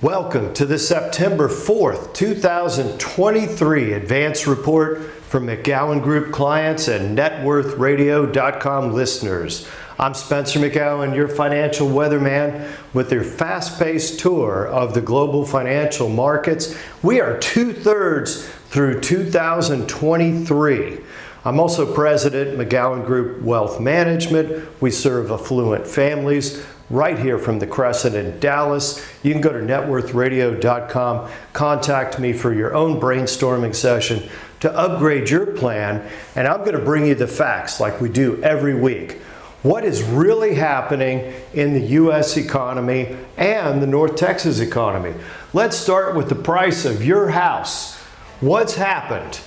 Welcome to the September 4th, 2023 Advance Report from McGowan Group clients and NetWorthRadio.com listeners. I'm Spencer McGowan, your financial weatherman, with your fast-paced tour of the global financial markets. We are 2/3 through 2023. I'm also president, McGowan Group Wealth Management. We serve affluent families right here from the Crescent in Dallas. You can go to networthradio.com, contact me for your own brainstorming session to upgrade your plan, and I'm going to bring you the facts like we do every week. What is really happening in the U.S. economy and the North Texas economy? Let's start with the price of your house. What's happened?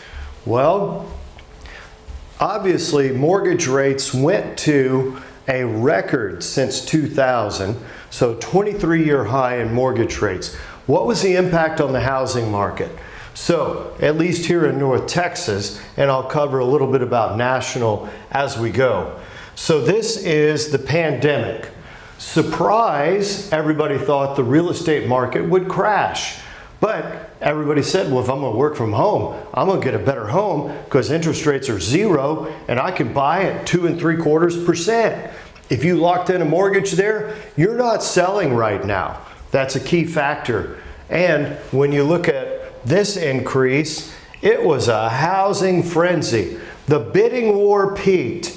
Well, obviously mortgage rates went to a record since 2000, so 23-year high in mortgage rates. What was the impact on the housing market? So, at least here in North Texas, and I'll cover a little bit about national as we go. So this is the pandemic. Surprise, everybody thought the real estate market would crash. But everybody said, well, if I'm going to work from home, I'm going to get a better home because interest rates are 0 and I can buy at 2.75%. If you locked in a mortgage there, you're not selling right now. That's a key factor. And when you look at this increase, it was a housing frenzy. The bidding war peaked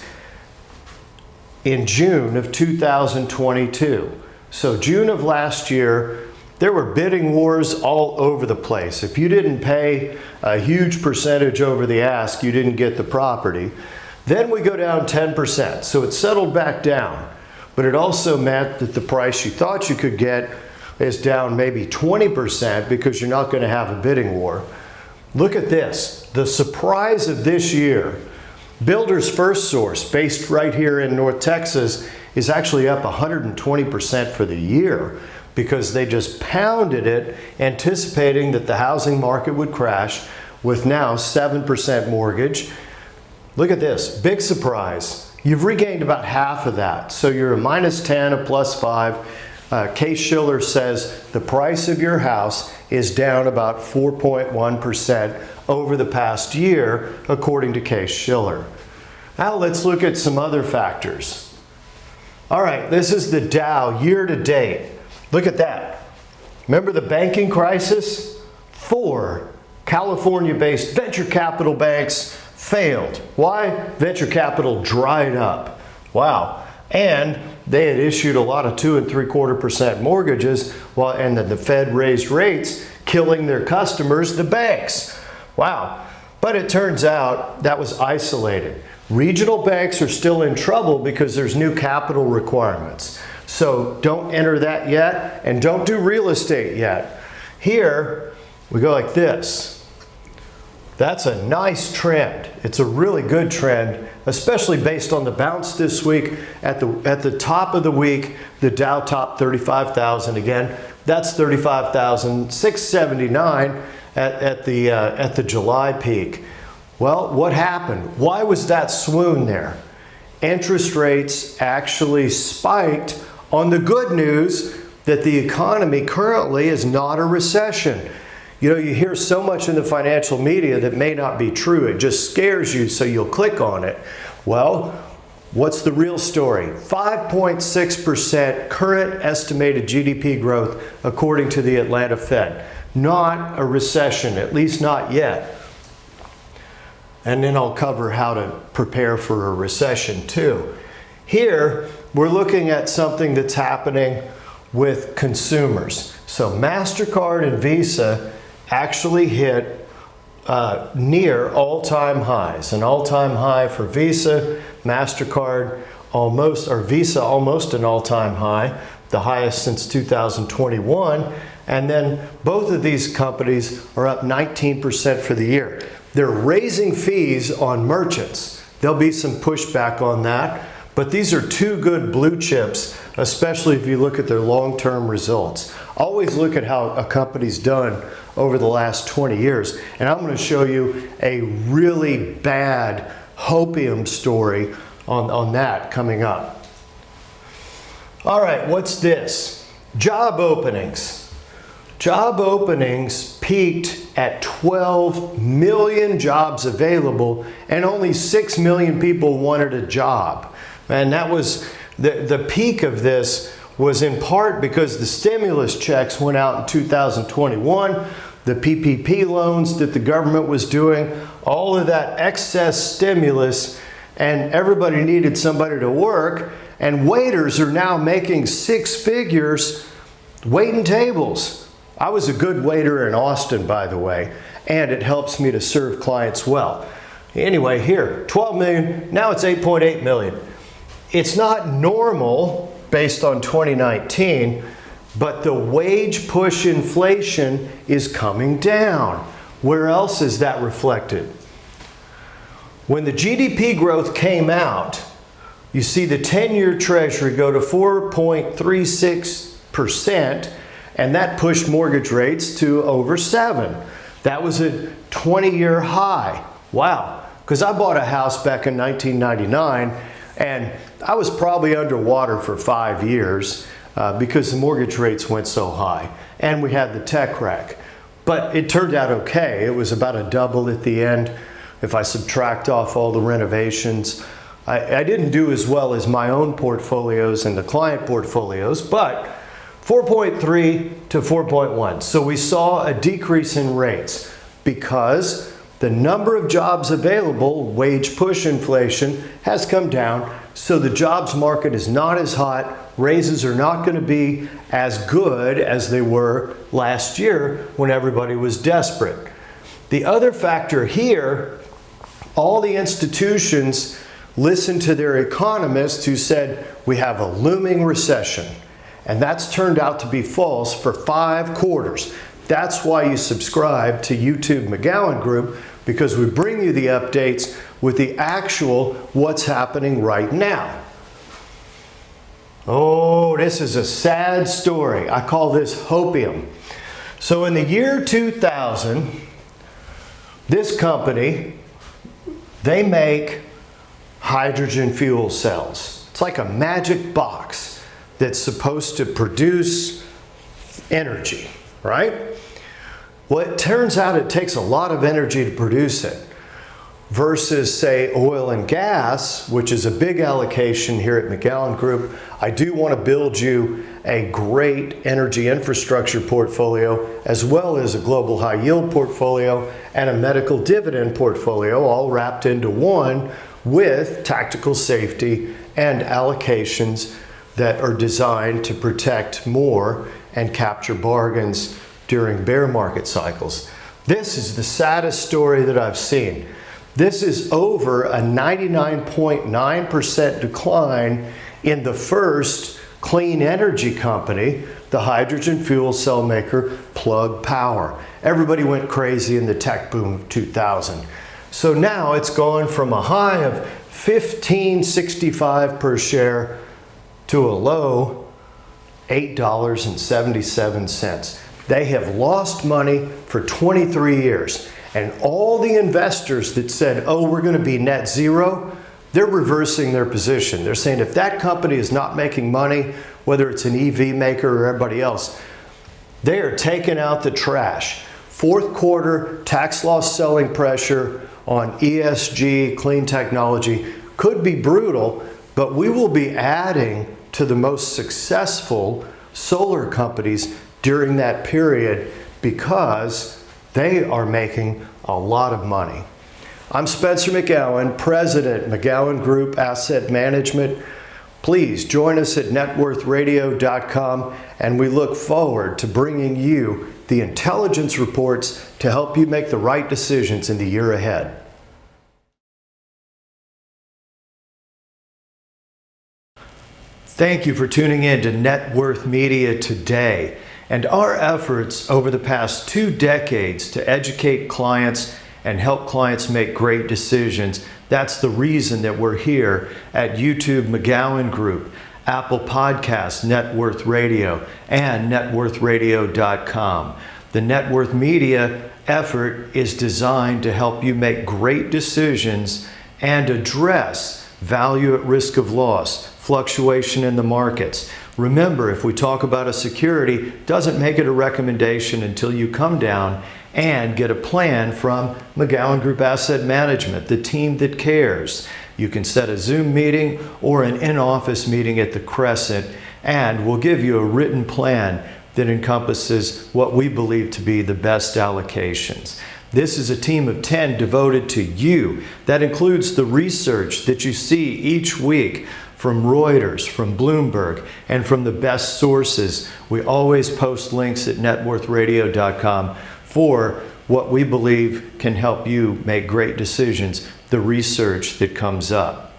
in June of 2022. So June of last year, there were bidding wars all over the place. If you didn't pay a huge percentage over the ask, you didn't get the property. Then we go down 10%, so it settled back down. But it also meant that the price you thought you could get is down maybe 20% because you're not going to have a bidding war. Look at this, the surprise of this year. Builders First Source, based right here in North Texas, is actually up 120% for the year, because they just pounded it, anticipating that the housing market would crash, with now 7% mortgage. Look at this, big surprise. You've regained about half of that. So you're a -10, a +5. Case-Shiller says the price of your house is down about 4.1% over the past year, according to Case-Shiller. Now let's look at some other factors. All right, this is the Dow year to date. Look at that. Remember the banking crisis? 4 California-based venture capital banks failed. Why? Venture capital dried up. Wow. And they had issued a lot of 2.75% mortgages, and then the Fed raised rates, killing their customers, the banks. Wow. But it turns out that was isolated. Regional banks are still in trouble because there's new capital requirements. So don't enter that yet, and don't do real estate yet. Here, we go like this. That's a nice trend. It's a really good trend, especially based on the bounce this week. At the top of the week, the Dow topped 35,000 again. That's 35,679 at the July peak. Well, what happened? Why was that swoon there? Interest rates actually spiked on the good news that the economy currently is not a recession. You know, you hear so much in the financial media that may not be true. It just scares you, so you'll click on it. Well, what's the real story? 5.6% current estimated GDP growth, according to the Atlanta Fed. Not a recession, at least not yet. And then I'll cover how to prepare for a recession too. Here, we're looking at something that's happening with consumers. So MasterCard and Visa actually hit near all-time highs. An all-time high for Visa, MasterCard almost, or Visa almost an all-time high, the highest since 2021. And then both of these companies are up 19% for the year. They're raising fees on merchants. There'll be some pushback on that, but these are two good blue chips, especially if you look at their long-term results. Always look at how a company's done over the last 20 years. And I'm going to show you a really bad hopium story on that coming up. All right, what's this? Job openings. Job openings peaked at 12 million jobs available, and only 6 million people wanted a job. And that was the peak of this was in part because the stimulus checks went out in 2021, the PPP loans that the government was doing, all of that excess stimulus, and everybody needed somebody to work, and waiters are now making 6 figures waiting tables. I was a good waiter in Austin, by the way, and it helps me to serve clients well. Anyway, here, 12 million, now it's 8.8 million. It's not normal based on 2019, but the wage push inflation is coming down. Where else is that reflected? When the GDP growth came out, you see the 10-year Treasury go to 4.36%, and that pushed mortgage rates to over 7. That was a 20-year high. Wow, because I bought a house back in 1999, and I was probably underwater for 5 years because the mortgage rates went so high, and we had the tech crack. But it turned out okay. It was about a double at the end if I subtract off all the renovations. I didn't do as well as my own portfolios and the client portfolios, but 4.3 to 4.1. So we saw a decrease in rates because the number of jobs available, wage push inflation, has come down. So the jobs market is not as hot. Raises are not going to be as good as they were last year when everybody was desperate. The other factor here, all the institutions listened to their economists who said we have a looming recession. And that's turned out to be false for 5 quarters. That's why you subscribe to YouTube McGowan Group, because we bring you the updates with the actual what's happening right now. Oh, this is a sad story. I call this hopium. So in the year 2000, this company, they make hydrogen fuel cells. It's like a magic box that's supposed to produce energy, right? Well, it turns out it takes a lot of energy to produce it versus, say, oil and gas, which is a big allocation here at McGowan Group. I do want to build you a great energy infrastructure portfolio, as well as a global high yield portfolio and a medical dividend portfolio, all wrapped into one with tactical safety and allocations that are designed to protect more and capture bargains during bear market cycles. This is the saddest story that I've seen. This is over a 99.9% decline in the first clean energy company, the hydrogen fuel cell maker Plug Power. Everybody went crazy in the tech boom of 2000. So now it's gone from a high of $15.65 per share to a low $8.77. They have lost money for 23 years. And all the investors that said, oh, we're going to be net zero, they're reversing their position. They're saying if that company is not making money, whether it's an EV maker or everybody else, they are taking out the trash. Fourth quarter tax loss selling pressure on ESG, clean technology, could be brutal, but we will be adding to the most successful solar companies during that period because they are making a lot of money. I'm Spencer McGowan, President, McGowan Group Asset Management. Please join us at networthradio.com, and we look forward to bringing you the intelligence reports to help you make the right decisions in the year ahead. Thank you for tuning in to Net Worth Media today and our efforts over the past 2 decades to educate clients and help clients make great decisions. That's the reason that we're here at YouTube McGowan Group, Apple Podcasts, Net Worth Radio, and networthradio.com. The Net Worth Media effort is designed to help you make great decisions and address value at risk of loss fluctuation in the markets. Remember, if we talk about a security, doesn't make it a recommendation until you come down and get a plan from McGowan Group Asset Management, the team that cares. You can set a Zoom meeting or an in-office meeting at the Crescent, and we'll give you a written plan that encompasses what we believe to be the best allocations. This is a team of 10 devoted to you. That includes the research that you see each week from Reuters, from Bloomberg, and from the best sources. We always post links at networthradio.com for what we believe can help you make great decisions, the research that comes up.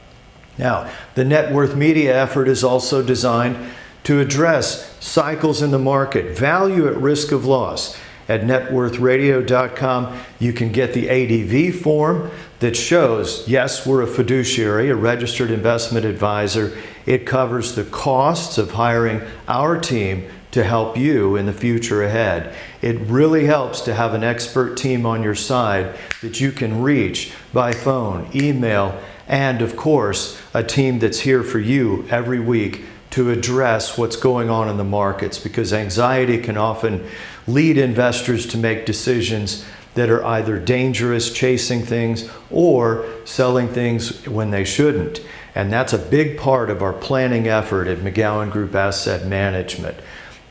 Now, the Net Worth Media effort is also designed to address cycles in the market, value at risk of loss. At networthradio.com, you can get the ADV form that shows, yes, we're a fiduciary, a registered investment advisor. It covers the costs of hiring our team to help you in the future ahead. It really helps to have an expert team on your side that you can reach by phone, email, and of course, a team that's here for you every week to address what's going on in the markets, because anxiety can often lead investors to make decisions that are either dangerous, chasing things, or selling things when they shouldn't. And that's a big part of our planning effort at McGowan Group Asset Management.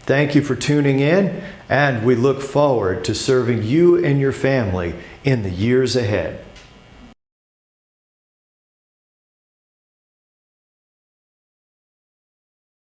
Thank you for tuning in, and we look forward to serving you and your family in the years ahead.